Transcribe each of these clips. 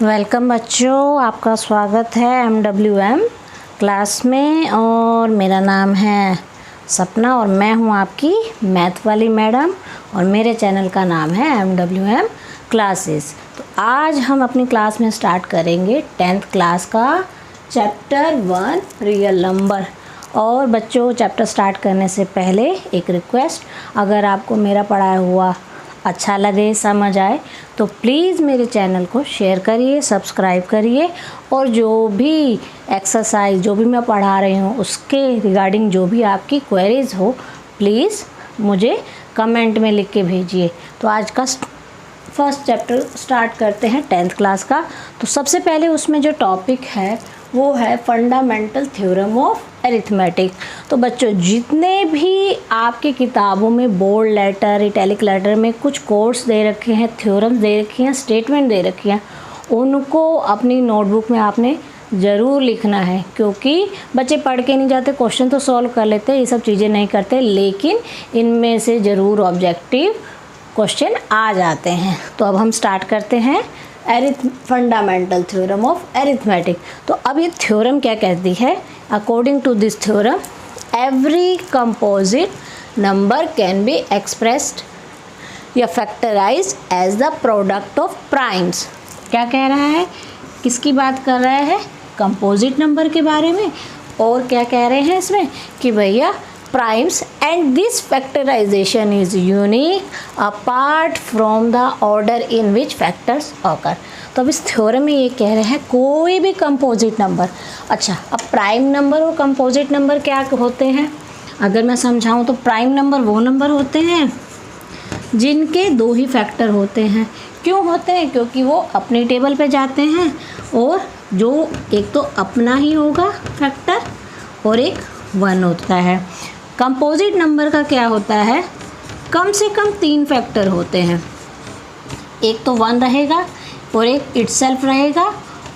Welcome बच्चों, आपका स्वागत है MWM क्लास में। और मेरा नाम है सपना और मैं हूं आपकी मैथ वाली मैडम और मेरे चैनल का नाम है MWM क्लासेस। तो आज हम अपनी क्लास में स्टार्ट करेंगे 10th क्लास का चैप्टर 1 रियल नंबर। और बच्चों, चैप्टर स्टार्ट करने से पहले एक रिक्वेस्ट, अगर आपको मेरा पढ़ाया हुआ अच्छा लगे, समझ आए, तो प्लीज़ मेरे चैनल को शेयर करिए, सब्सक्राइब करिए। और जो भी एक्सरसाइज जो भी मैं पढ़ा रही हूँ उसके रिगार्डिंग जो भी आपकी क्वेरीज़ हो, प्लीज़ मुझे कमेंट में लिख के भेजिए। तो आज का फर्स्ट चैप्टर स्टार्ट करते हैं 10th क्लास का। तो सबसे पहले उसमें जो टॉपिक है वो है फंडामेंटल थ्योरम ऑफ अरिथमेटिक। तो बच्चों, जितने भी आपकी किताबों में बोल्ड लेटर, इटैलिक लेटर में कुछ कोड्स दे रखे हैं, थ्योरम्स दे रखी हैं, स्टेटमेंट दे रखी हैं, उनको अपनी नोटबुक में आपने ज़रूर लिखना है। क्योंकि बच्चे पढ़ के नहीं जाते, क्वेश्चन तो सॉल्व कर लेते, ये सब चीज़ें नहीं करते, लेकिन इनमें से ज़रूर ऑब्जेक्टिव क्वेश्चन आ जाते हैं। तो अब हम स्टार्ट करते हैं फंडामेंटल थ्योरम ऑफ अरिथमेटिक। तो अब ये थ्योरम क्या कहती है? According to this theorem, every composite number can be expressed या factorize as the product of primes. क्या कह रहा है? किसकी बात कर रहा है? कंपोजिट नंबर के बारे में। और क्या कह रहे हैं इसमें कि भैया primes and this factorisation is unique apart from the order in which factors occur. तो अब इस थ्योरम में ये कह रहे हैं कोई भी कंपोजिट नंबर। अच्छा, अब प्राइम नंबर और कंपोजिट नंबर क्या होते हैं? अगर मैं समझाऊं तो प्राइम नंबर वो नंबर होते हैं जिनके दो ही फैक्टर होते हैं। क्यों होते हैं? क्योंकि वो अपनी टेबल पे जाते हैं और जो एक तो अपना ही होगा फैक्टर और एक 1 होता है। कंपोजिट नंबर का क्या होता है? कम से कम 3 फैक्टर होते हैं। एक तो 1 रहेगा और एक इटसेल्फ रहेगा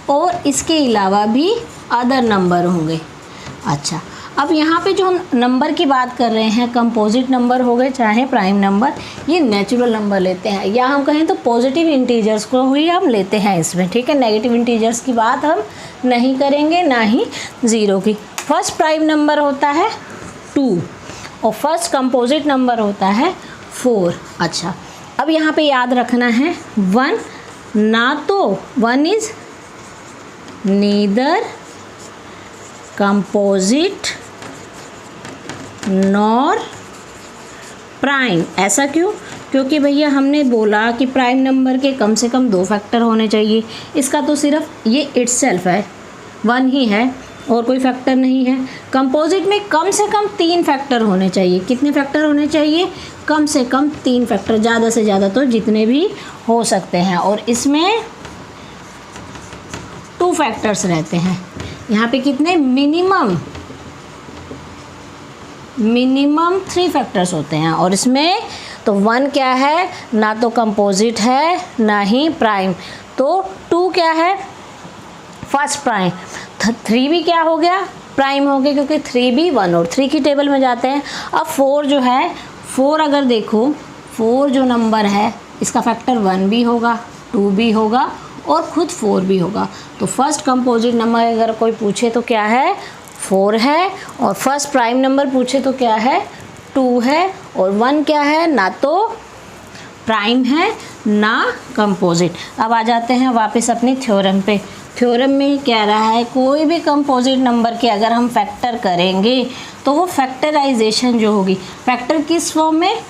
और इसके अलावा भी अदर नंबर होंगे। अच्छा, अब यहाँ पे जो हम नंबर की बात कर रहे हैं, कंपोजिट नंबर हो गए चाहे प्राइम नंबर, ये नेचुरल नंबर लेते हैं, या हम कहें तो पॉजिटिव इंटीजर्स को ही हम लेते हैं इसमें। ठीक है, नेगेटिव इंटीजर्स की बात हम नहीं करेंगे, ना ही ज़ीरो की। फर्स्ट प्राइम नंबर होता है 2 और फर्स्ट कंपोजिट नंबर होता है 4। अच्छा, अब यहाँ पे याद रखना है 1 ना तो 1 is neither composite nor prime. ऐसा क्यों? क्योंकि भैया हमने बोला कि प्राइम नंबर के कम से कम 2 फैक्टर होने चाहिए। इसका तो सिर्फ ये इटसेल्फ है, 1 ही है और कोई फैक्टर नहीं है। कंपोजिट में कम से कम 3 फैक्टर होने चाहिए। कितने फैक्टर होने चाहिए? कम से कम 3 फैक्टर, ज़्यादा से ज़्यादा तो जितने भी हो सकते हैं। और इसमें 2 फैक्टर्स रहते हैं। यहाँ पे कितने? मिनिमम 3 फैक्टर्स होते हैं। और इसमें तो 1 क्या है? ना तो कंपोजिट है ना ही प्राइम। तो 2 क्या है? First prime. 3 भी क्या हो गया? प्राइम हो गया, क्योंकि 3 भी 1 और 3 की टेबल में जाते हैं। अब 4 जो है, 4 अगर देखो, 4 जो नंबर है इसका फैक्टर 1 भी होगा, 2 भी होगा और खुद 4 भी होगा। तो फर्स्ट कंपोजिट नंबर अगर कोई पूछे तो क्या है? 4 है। और फर्स्ट प्राइम नंबर पूछे तो क्या है? 2 है। और 1 क्या है? ना तो प्राइम है ना कंपोजिट। अब आ जाते हैं वापस अपनी थ्योरम पे। थ्योरम में कह रहा है कोई भी कंपोजिट नंबर के अगर हम फैक्टर करेंगे तो वो फैक्टराइजेशन जो होगी, फैक्टर किस फॉर्म में?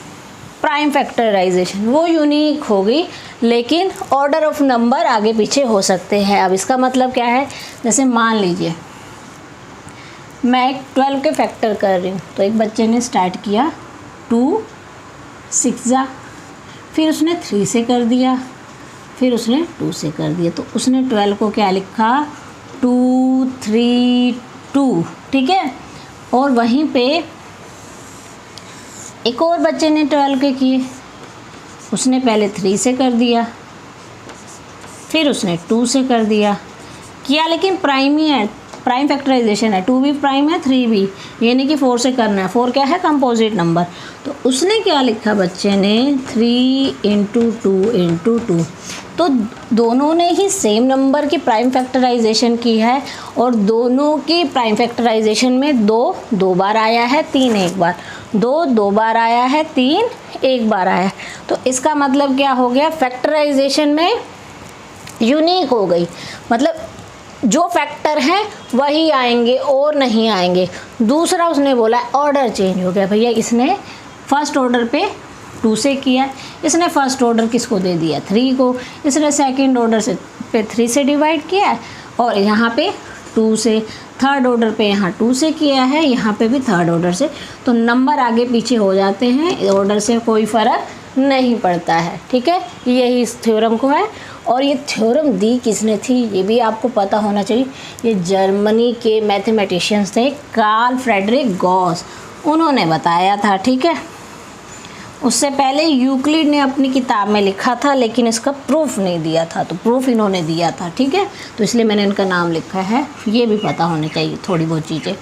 प्राइम फैक्टराइजेशन, वो यूनिक होगी, लेकिन ऑर्डर ऑफ नंबर आगे पीछे हो सकते हैं। अब इसका मतलब क्या है? जैसे मान लीजिए मैं 12 के फैक्टर कर रही हूँ, तो एक बच्चे ने स्टार्ट किया 2 6 जा, फिर उसने 3 से कर दिया, फिर उसने 2 से कर दिया। तो उसने 12 को क्या लिखा? 2 3 2। ठीक है। और वहीं पे एक और बच्चे ने 12 के किए, उसने पहले 3 से कर दिया, फिर उसने 2 से कर दिया किया, लेकिन प्राइम ही है, प्राइम फैक्टराइजेशन है। 2 भी प्राइम है, 3 भी, ये नहीं कि 4 से करना है। 4 क्या है? Composite number. तो उसने क्या लिखा बच्चे ने? 3 × 2 × 2। तो दोनों ने ही सेम नंबर की प्राइम फैक्टराइजेशन की है और दोनों की प्राइम फैक्टराइजेशन में 2 बार आया है, 3 एक बार, 2 बार आया है, 3 एक बार आया है। तो इसका मतलब क्या हो गया, फैक्टराइजेशन में यूनिक हो गई, मतलब जो फैक्टर हैं वही आएंगे और नहीं आएंगे। दूसरा उसने बोला ऑर्डर चेंज हो गया, भैया इसने फर्स्ट ऑर्डर पे 2 से किया, इसने फर्स्ट ऑर्डर किसको दे दिया 3 को, इसने सेकंड ऑर्डर से पे 3 से डिवाइड किया है और यहाँ पे 2 से, थर्ड ऑर्डर पे यहाँ 2 से किया है, यहाँ पे भी थर्ड ऑर्डर से। तो नंबर आगे पीछे हो जाते हैं, ऑर्डर से कोई फ़र्क नहीं पड़ता है। ठीक है, यही इस थ्योरम को है। और ये थ्योरम दी किसने थी ये भी आपको पता होना चाहिए। ये जर्मनी के मैथमेटिशियंस थे, कार्ल फ्रेडरिक गॉस, उन्होंने बताया था। ठीक है, उससे पहले यूक्लिड ने अपनी किताब में लिखा था, लेकिन इसका प्रूफ नहीं दिया था, तो प्रूफ इन्होंने दिया था। ठीक है, तो इसलिए मैंने इनका नाम लिखा है, ये भी पता होने चाहिए थोड़ी बहुत चीज़ें।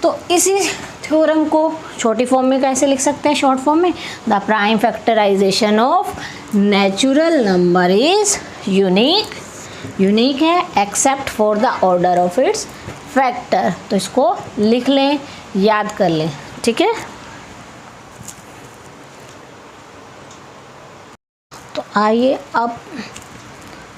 तो इसी थ्योरम को छोटी फॉर्म में कैसे लिख सकते हैं, शॉर्ट फॉर्म में, the prime factorization of natural number is unique, unique है except for the order of its factor. तो इसको लिख लें, याद कर लें। ठीक है, तो आइए अब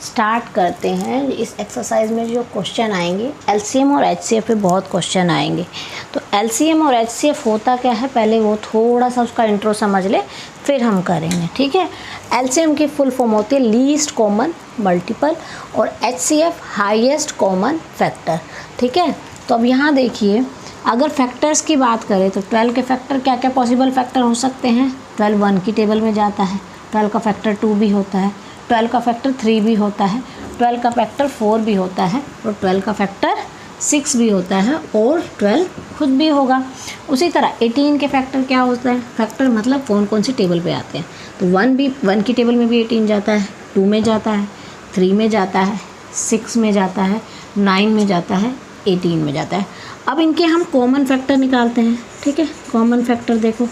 स्टार्ट करते हैं। इस एक्सरसाइज में जो क्वेश्चन आएंगे, एलसीएम और एचसीएफ पे बहुत क्वेश्चन आएंगे। तो एलसीएम और एचसीएफ होता क्या है, पहले वो थोड़ा सा उसका इंट्रो समझ ले, फिर हम करेंगे। ठीक है, एलसीएम की फुल फॉर्म होती है लीस्ट कॉमन मल्टीपल और एचसीएफ हाईएस्ट कॉमन फैक्टर। ठीक है, तो अब यहाँ देखिए, अगर फैक्टर्स की बात करें तो 12 के फैक्टर क्या क्या पॉसिबल फैक्टर हो सकते हैं। 12 1 की टेबल में जाता है, 12 का फैक्टर 2 भी होता है, 12 का फैक्टर 3 भी होता है, 12 का फैक्टर 4 भी होता है और 12 का फैक्टर 6 भी होता है और 12 खुद भी होगा। उसी तरह 18 के फैक्टर क्या होता है, फैक्टर मतलब कौन कौन सी टेबल पे आते हैं। तो 1 की टेबल में भी 18 जाता है, 2 में जाता है, 3 में जाता है, 6 में जाता है, 9 में जाता है, 18 में जाता है। अब इनके हम कॉमन फैक्टर निकालते हैं। ठीक है, कॉमन फैक्टर देखो,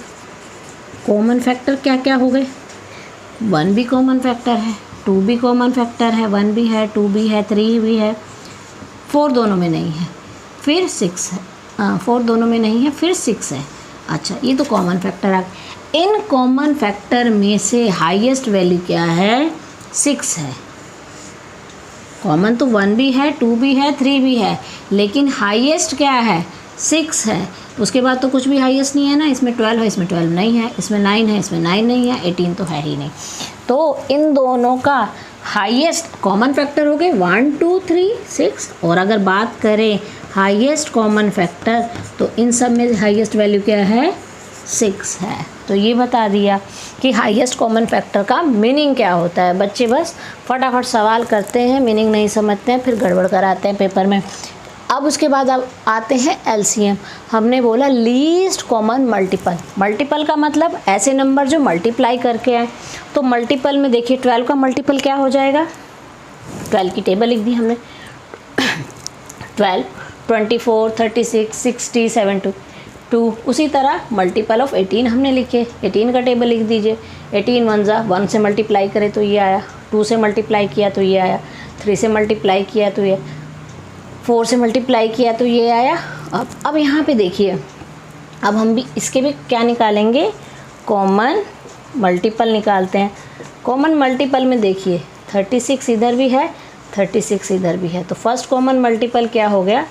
कॉमन फैक्टर क्या क्या हो गए, 1 भी कॉमन फैक्टर है, 2 भी कॉमन फैक्टर है, 1 भी है, 2 भी है, 3 भी है, 4 दोनों में नहीं है, फिर 6 है, 4 दोनों में नहीं है, फिर 6 है। अच्छा, ये तो कॉमन फैक्टर आ गए। इन कॉमन फैक्टर में से हाईएस्ट वैल्यू क्या है, 6 है। कॉमन तो 1 भी है, 2 भी है, 3 भी है, लेकिन हाईएस्ट क्या है, 6 है। उसके बाद तो कुछ भी हाईएस्ट नहीं है ना, इसमें 12 है, इसमें 12 नहीं है, इसमें 9 है, इसमें 9 नहीं है, 18 तो है ही नहीं। तो इन दोनों का हाईएस्ट कॉमन फैक्टर हो गए 1 2 3 6। और अगर बात करें हाईएस्ट कॉमन फैक्टर, तो इन सब में हाईएस्ट वैल्यू क्या है, 6 है। तो ये बता दिया कि हाईएस्ट कॉमन फैक्टर का मीनिंग क्या होता है। बच्चे बस फटाफट सवाल करते हैं, मीनिंग नहीं समझते हैं, फिर गड़बड़ कराते हैं पेपर में। अब उसके बाद अब आते हैं एलसीएम। हमने बोला लीस्ट कॉमन मल्टीपल। मल्टीपल का मतलब ऐसे नंबर जो मल्टीप्लाई करके आए। तो मल्टीपल में देखिए 12 का मल्टीपल क्या हो जाएगा, 12 की टेबल लिख दी हमने, 12 24 36 60 72। उसी तरह मल्टीपल ऑफ 18 हमने लिखे, 18 का टेबल लिख दीजिए। 18 1 जा 1 से मल्टीप्लाई करे तो ये आया, 2 से मल्टीप्लाई किया तो ये आया, 3 से मल्टीप्लाई किया तो ये, 4 से मल्टीप्लाई किया तो ये आया। अब यहाँ पे देखिए, अब हम भी इसके भी क्या निकालेंगे, कॉमन मल्टीपल निकालते हैं। कॉमन मल्टीपल में देखिए 36 इधर भी है, 36 इधर भी है, तो फर्स्ट कॉमन मल्टीपल क्या हो गया,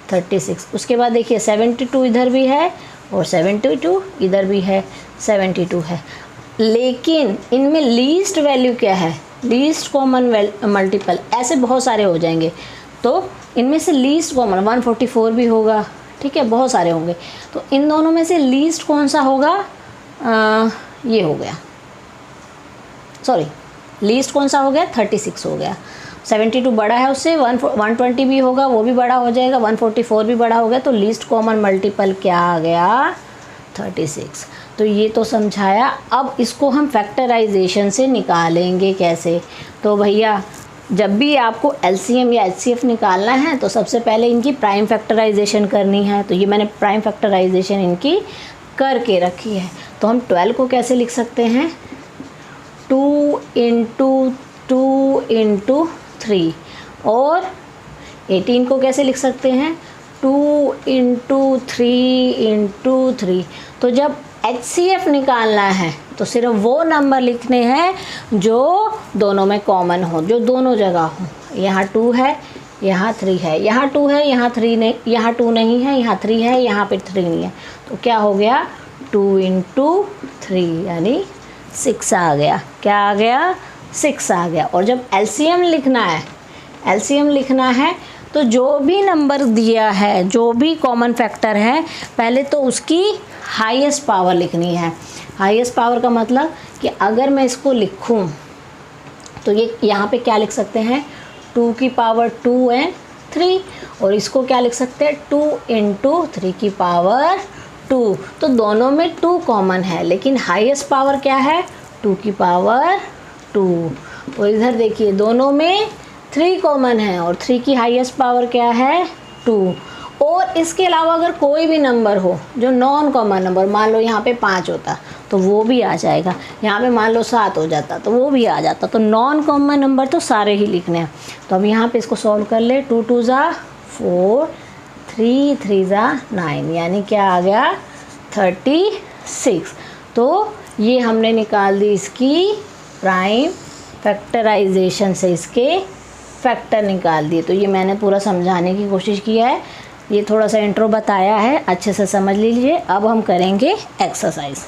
36। उसके बाद देखिए 72 इधर भी है और 72 इधर भी है, 72 है। लेकिन इनमें लीस्ट वैल्यू क्या है, लीस्ट कॉमन मल्टीपल ऐसे बहुत सारे हो जाएंगे। तो इनमें से लीस्ट कॉमन 144 भी होगा, ठीक है, बहुत सारे होंगे। तो इन दोनों में से लीस्ट कौन सा होगा, ये हो गया, सॉरी लीस्ट कौन सा हो गया, 36 हो गया। 72 बड़ा है उससे, 120 भी होगा, वो भी बड़ा हो जाएगा, 144 भी बड़ा हो गया। तो लीस्ट कॉमन मल्टीपल क्या आ गया, 36। तो ये तो समझाया। अब इसको हम फैक्टराइजेशन से निकालेंगे कैसे। तो भैया जब भी आपको एलसीएम या एचसीएफ निकालना है तो सबसे पहले इनकी प्राइम फैक्टराइजेशन करनी है। तो ये मैंने प्राइम फैक्टराइजेशन इनकी करके रखी है। तो हम 12 को कैसे लिख सकते हैं, 2 × 2 इंटू 3 और 18 को कैसे लिख सकते हैं 2 इंटू 3 इंटू 3। तो जब HCF निकालना है तो सिर्फ वो नंबर लिखने हैं जो दोनों में कॉमन हो, जो दोनों जगह हो। यहाँ 2 है, यहाँ 3 है, यहाँ 2 है, यहाँ 3 नहीं, यहाँ 2 नहीं है, यहाँ 3 है, यहाँ पे 3 नहीं है। तो क्या हो गया 2 इंटू 3 यानी 6 आ गया। क्या आ गया 6 आ गया। और जब LCM लिखना है, LCM लिखना है तो जो भी नंबर दिया है, जो भी कॉमन फैक्टर है, पहले तो उसकी हाईएस्ट पावर लिखनी है। हाईएस्ट पावर का मतलब कि अगर मैं इसको लिखूं तो ये यहाँ पे क्या लिख सकते हैं 2 की पावर 2 एंड 3 और इसको क्या लिख सकते हैं 2 इंटू 3 की पावर 2। तो दोनों में 2 कॉमन है लेकिन हाईएस्ट पावर क्या है 2 की पावर 2। और इधर देखिए दोनों में 3 कॉमन है और 3 की हाईएस्ट पावर क्या है 2। और इसके अलावा अगर कोई भी नंबर हो जो नॉन कॉमन नंबर, मान लो यहाँ पे 5 होता तो वो भी आ जाएगा, यहाँ पे मान लो 7 हो जाता तो वो भी आ जाता। तो नॉन कॉमन नंबर तो सारे ही लिखने हैं। तो अब यहाँ पे इसको सॉल्व कर ले। 2 2 ज़ा 4, 3 3 ज़ा 9 यानी क्या आ गया 36। तो ये हमने निकाल दी इसकी प्राइम फैक्टराइजेशन से इसके फैक्टर निकाल दिए। तो ये मैंने पूरा समझाने की कोशिश किया है, ये थोड़ा सा इंट्रो बताया है, अच्छे से समझ लीजिए। अब हम करेंगे एक्सरसाइज।